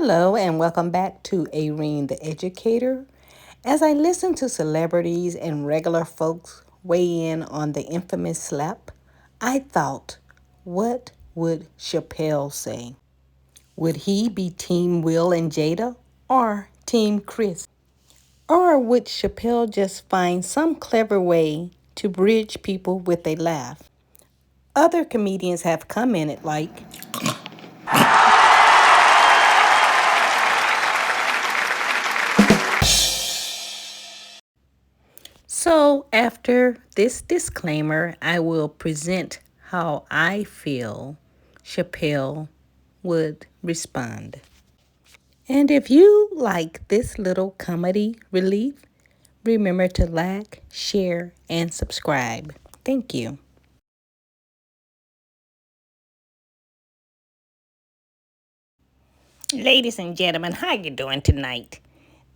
Hello, and welcome back to Irene the Educator. As I listen to celebrities and regular folks weigh in on the infamous slap, I thought, what would Chappell say? Would he be Team Will and Jada or Team Chris? Or would Chappelle just find some clever way to bridge people with a laugh? Other comedians have commented like, so, after this disclaimer, I will present how I feel Chappelle would respond. And if you like this little comedy relief, remember to like, share, and subscribe. Thank you. Ladies and gentlemen, how you doing tonight?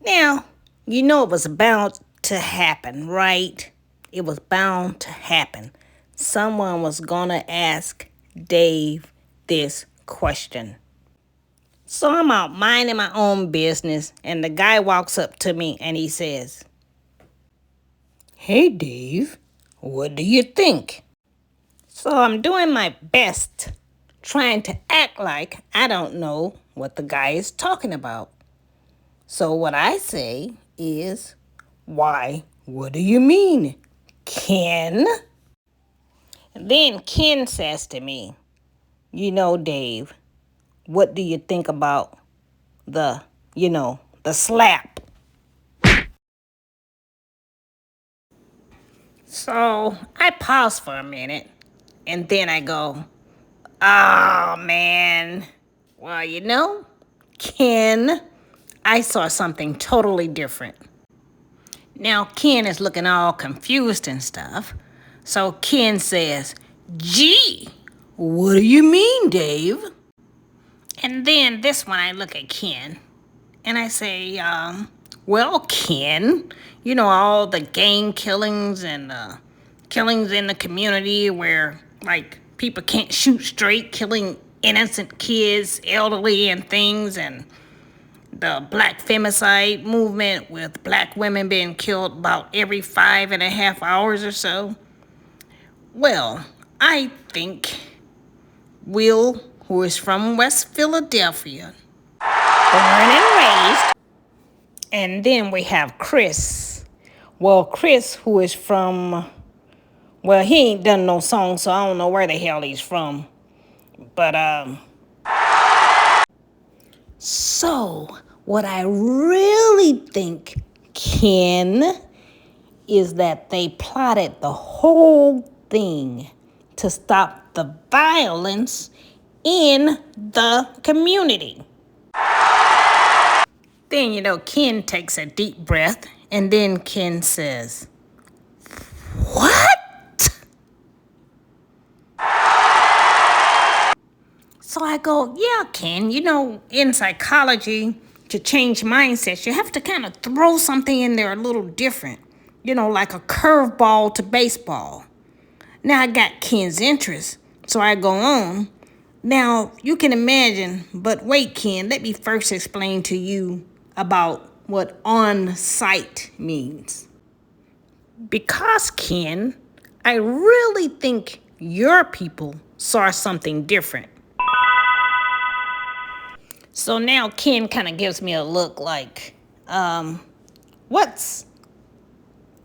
Now, you know it was bound to happen, right? It was bound to happen. Someone was gonna ask Dave this question. So I'm out minding my own business, and the guy walks up to me and he says, "Hey Dave, what do you think?" So I'm doing my best, trying to act like I don't know what the guy is talking about. So what I say is, "Why, what do you mean, Ken?" Then Ken says to me, Dave, what do you think about the slap? So I pause for a minute and then I go, "Oh man, well, Ken, I saw something totally different." Now, Ken is looking all confused and stuff. So Ken says, "Gee, what do you mean, Dave?" And then this one, I look at Ken and I say, well, Ken, all the gang killings and killings in the community where, like, people can't shoot straight, killing innocent kids, elderly, and things, and the black femicide movement with black women being killed about every 5.5 hours or so. Well, I think Will, who is from West Philadelphia, born and raised, and then we have Chris. Well, Chris, who is from, well, he ain't done no song, so I don't know where the hell he's from. But, so what I really think, Ken, is that they plotted the whole thing to stop the violence in the community. Then, Ken takes a deep breath and then Ken says, "What?" So I go, "Yeah, Ken, in psychology, to change mindsets, you have to kind of throw something in there a little different, like a curveball to baseball." Now I got Ken's interest, so I go on. Now, you can imagine, but wait, Ken, let me first explain to you about what on-site means. Because, Ken, I really think your people saw something different. So now Ken kind of gives me a look like, what's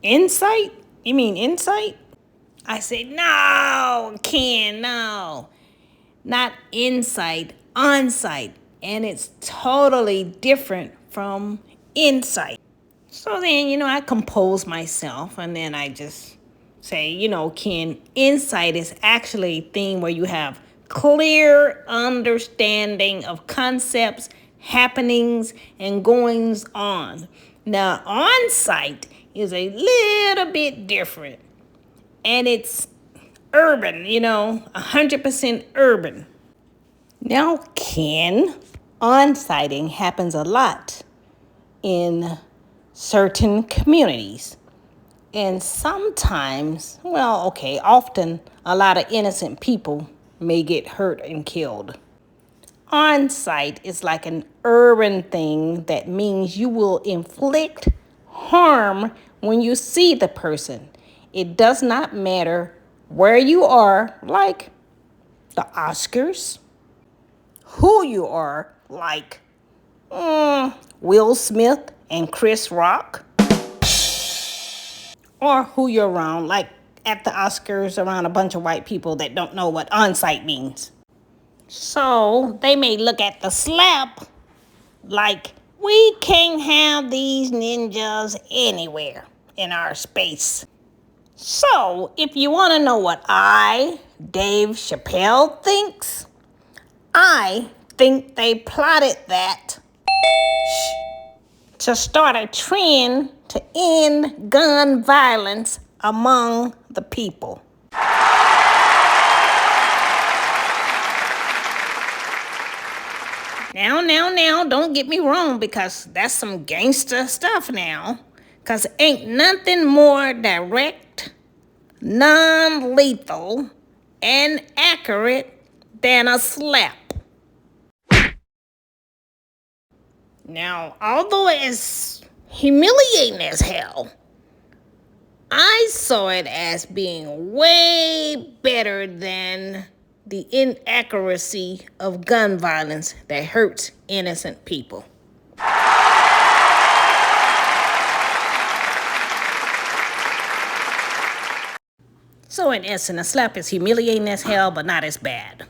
insight? You mean insight? I say, "No, Ken, no. Not insight, on-site. And it's totally different from insight." So then, I compose myself and then I just say, Ken, insight is actually a thing where you have clear understanding of concepts, happenings, and goings on. Now, on-site is a little bit different. And it's urban, 100% urban. Now, Ken, on-siting happens a lot in certain communities. And sometimes, often a lot of innocent people may get hurt and killed. On-site is like an urban thing that means you will inflict harm when you see the person. It does not matter where you are, like the Oscars, who you are, like Will Smith and Chris Rock, or who you're around, like at the Oscars around a bunch of white people that don't know what on-site means. So they may look at the slap like, we can't have these ninjas anywhere in our space. So if you want to know what Dave Chappell, thinks, I think they plotted that to start a trend to end gun violence among the people. Now, don't get me wrong, because that's some gangster stuff now. Because ain't nothing more direct, non-lethal, and accurate than a slap. Now, although it's humiliating as hell, I saw it as being way better than the inaccuracy of gun violence that hurts innocent people. So in essence, a slap is humiliating as hell, but not as bad.